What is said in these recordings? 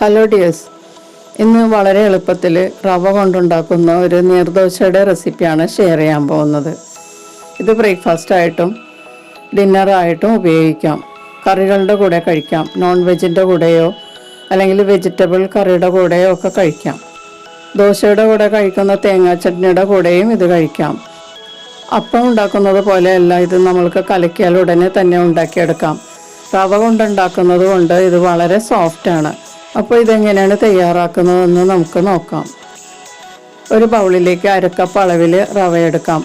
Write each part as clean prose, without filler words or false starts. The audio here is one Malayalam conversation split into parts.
ഹലോ ഡിയേഴ്സ്, ഇന്ന് വളരെ എളുപ്പത്തിൽ റവ കൊണ്ടുണ്ടാക്കുന്ന ഒരു നീർദോശയുടെ റെസിപ്പിയാണ് ഷെയർ ചെയ്യാൻ പോകുന്നത്. ഇത് ബ്രേക്ക്ഫാസ്റ്റായിട്ടും ഡിന്നറായിട്ടും ഉപയോഗിക്കാം. കറികളുടെ കൂടെ കഴിക്കാം, നോൺ വെജിൻ്റെ കൂടെയോ അല്ലെങ്കിൽ വെജിറ്റബിൾ കറിയുടെ കൂടെയോ ഒക്കെ കഴിക്കാം. ദോശയുടെ കൂടെ കഴിക്കുന്ന തേങ്ങാ ചട്നിയുടെ കൂടെയും ഇത് കഴിക്കാം. അപ്പം ഉണ്ടാക്കുന്നത് പോലെയല്ല, ഇത് നമ്മൾക്ക് കലക്കിയാൽ ഉടനെ തന്നെ ഉണ്ടാക്കിയെടുക്കാം. റവ കൊണ്ടുണ്ടാക്കുന്നത് കൊണ്ട് ഇത് വളരെ സോഫ്റ്റാണ്. അപ്പോൾ ഇതെങ്ങനെയാണ് തയ്യാറാക്കുന്നതെന്ന് നമുക്ക് നോക്കാം. ഒരു ബൗളിലേക്ക് 1/2 കപ്പ് അളവിൽ റവ എടുക്കാം.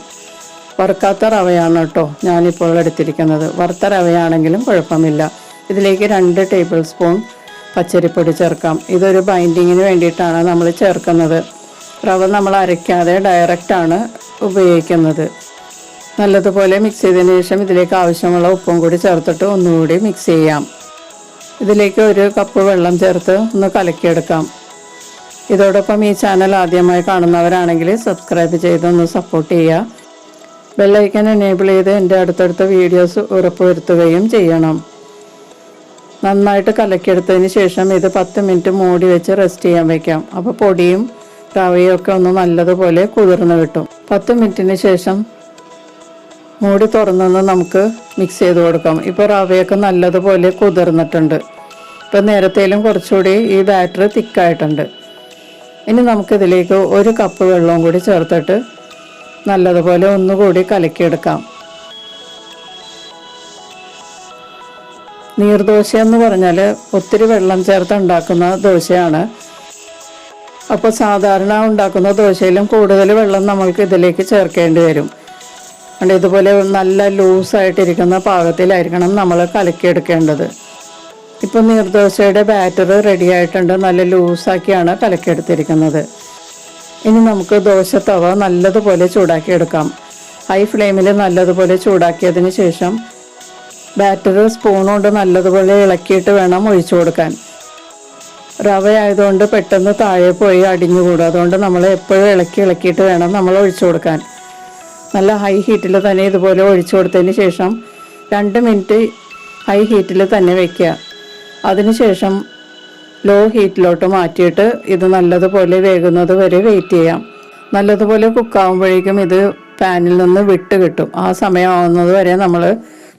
വറുക്കാത്ത റവയാണ് കേട്ടോ ഞാനിപ്പോൾ എടുത്തിരിക്കുന്നത്. വറുത്ത റവയാണെങ്കിലും കുഴപ്പമില്ല. ഇതിലേക്ക് 2 ടേബിൾ സ്പൂൺ പച്ചരിപ്പൊടി ചേർക്കാം. ഇതൊരു ബൈൻഡിങ്ങിന് വേണ്ടിയിട്ടാണ് നമ്മൾ ചേർക്കുന്നത്. റവ നമ്മൾ അരയ്ക്കാതെ ഡയറക്റ്റാണ് ഉപയോഗിക്കുന്നത്. നല്ലതുപോലെ മിക്സ് ചെയ്തതിന് ശേഷം ഇതിലേക്ക് ആവശ്യമുള്ള ഉപ്പും കൂടി ചേർത്തിട്ട് ഒന്നുകൂടി മിക്സ് ചെയ്യാം. ഇതിലേക്ക് 1 കപ്പ് വെള്ളം ചേർത്ത് ഒന്ന് കലക്കിയെടുക്കാം. ഇതോടൊപ്പം ഈ ചാനൽ ആദ്യമായി കാണുന്നവരാണെങ്കിൽ സബ്സ്ക്രൈബ് ചെയ്തൊന്ന് സപ്പോർട്ട് ചെയ്യുക. ബെല്ലൈക്കൻ എനേബിൾ ചെയ്ത് എൻ്റെ അടുത്തടുത്ത വീഡിയോസ് ഉറപ്പുവരുത്തുകയും ചെയ്യണം. നന്നായിട്ട് കലക്കിയെടുത്തതിന് ശേഷം ഇത് 10 മിനിറ്റ് മൂടി വെച്ച് റെസ്റ്റ് ചെയ്യാൻ വയ്ക്കാം. അപ്പോൾ പൊടിയും റവയും ഒക്കെ ഒന്ന് നല്ലതുപോലെ കുതിർന്ന് കിട്ടും. 10 മിനിറ്റിന് ശേഷം മൂടി തുറന്നൊന്ന് നമുക്ക് മിക്സ് ചെയ്ത് കൊടുക്കാം. ഇപ്പോൾ റവയൊക്കെ നല്ലതുപോലെ കുതിർന്നിട്ടുണ്ട്. ഇപ്പം നേരത്തേലും കുറച്ചുകൂടി ഈ ബാറ്റർ തിക്കായിട്ടുണ്ട്. ഇനി നമുക്കിതിലേക്ക് 1 കപ്പ് വെള്ളവും കൂടി ചേർത്തിട്ട് നല്ലതുപോലെ ഒന്നുകൂടി കലക്കിയെടുക്കാം. നീർദോശ എന്ന് പറഞ്ഞാൽ ഒത്തിരി വെള്ളം ചേർത്ത് ഉണ്ടാക്കുന്ന ദോശയാണ്. അപ്പോൾ സാധാരണ ഉണ്ടാക്കുന്ന ദോശയിലും കൂടുതൽ വെള്ളം നമ്മൾക്ക് ഇതിലേക്ക് ചേർക്കേണ്ടി വരും. ഇതുപോലെ നല്ല ലൂസായിട്ടിരിക്കുന്ന പാകത്തിലായിരിക്കണം നമ്മൾ കലക്കിയെടുക്കേണ്ടത്. ഇപ്പോൾ നീർദോശയുടെ ബാറ്റർ റെഡി ആയിട്ടുണ്ട്. നല്ല ലൂസാക്കിയാണ് കലക്കിയെടുത്തിരിക്കുന്നത്. ഇനി നമുക്ക് ദോശ തവ നല്ലതുപോലെ ചൂടാക്കിയെടുക്കാം. ഹൈ ഫ്ലെയിമിൽ നല്ലതുപോലെ ചൂടാക്കിയതിന് ശേഷം ബാറ്റർ സ്പൂൺ കൊണ്ട് നല്ലതുപോലെ ഇളക്കിയിട്ട് വേണം ഒഴിച്ചു കൊടുക്കാൻ. റവ ആയതുകൊണ്ട് പെട്ടെന്ന് താഴെ പോയി അടിഞ്ഞുകൂടും. അതുകൊണ്ട് നമ്മൾ എപ്പോഴും ഇളക്കിയിട്ട് വേണം നമ്മൾ ഒഴിച്ചു കൊടുക്കാൻ. നല്ല ഹൈ ഹീറ്റിൽ തന്നെ ഇതുപോലെ ഒഴിച്ചു കൊടുത്തതിന് ശേഷം 2 മിനിറ്റ് ഹൈ ഹീറ്റിൽ തന്നെ വയ്ക്കുക. അതിനുശേഷം ലോ ഹീറ്റിലോട്ട് മാറ്റിയിട്ട് ഇത് നല്ലതുപോലെ വേകുന്നത് വരെ വെയിറ്റ് ചെയ്യാം. നല്ലതുപോലെ കുക്കാവുമ്പോഴേക്കും ഇത് പാനിൽ നിന്ന് വിട്ട് കിട്ടും. ആ സമയമാവുന്നത് വരെ നമ്മൾ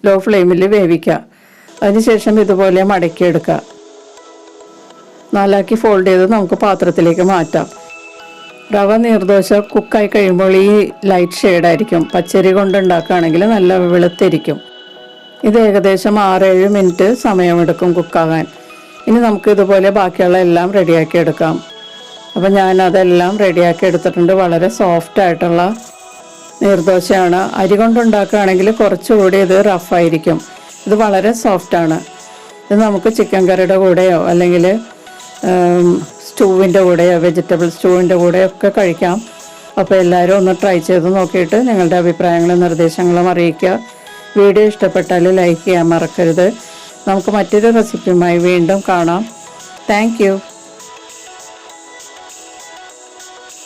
ലോ ഫ്ലെയിമിൽ വേവിക്കുക. അതിനുശേഷം ഇതുപോലെ മടക്കിയെടുക്കുക. 4 ഫോൾഡ് ചെയ്ത് നമുക്ക് പാത്രത്തിലേക്ക് മാറ്റാം. റവ നീർദോശ കുക്കായി കഴിയുമ്പോൾ ഈ ലൈറ്റ് ഷെയ്ഡായിരിക്കും. പച്ചരി കൊണ്ടുണ്ടാക്കുകയാണെങ്കിൽ നല്ല വെളുത്തിരിക്കും. ഇത് ഏകദേശം 6-7 മിനിറ്റ് സമയമെടുക്കും കുക്കാകാൻ. ഇനി നമുക്ക് ഇതുപോലെ ബാക്കിയുള്ള എല്ലാം റെഡിയാക്കി എടുക്കാം. അപ്പോൾ ഞാനതെല്ലാം റെഡിയാക്കി എടുത്തിട്ടുണ്ട്. വളരെ സോഫ്റ്റായിട്ടുള്ള നീർദോശയാണ്. അരി കൊണ്ടുണ്ടാക്കുകയാണെങ്കിൽ കുറച്ചുകൂടി ഇത് റഫായിരിക്കും. ഇത് വളരെ സോഫ്റ്റാണ്. ഇത് നമുക്ക് ചിക്കൻ കറിയുടെ കൂടെയോ അല്ലെങ്കിൽ സ്റ്റൂവിൻ്റെ കൂടെയോ വെജിറ്റബിൾ സ്റ്റൂവിൻ്റെ കൂടെയോ ഒക്കെ കഴിക്കാം. അപ്പോൾ എല്ലാവരും ഒന്ന് ട്രൈ ചെയ്ത് നോക്കിയിട്ട് നിങ്ങളുടെ അഭിപ്രായങ്ങളും നിർദ്ദേശങ്ങളും അറിയിക്കുക. വീഡിയോ ഇഷ്ടപ്പെട്ടാൽ ലൈക്ക് ചെയ്യാൻ മറക്കരുത്. നമുക്ക് മറ്റൊരു റെസിപ്പിയുമായി വീണ്ടും കാണാം. Thank you.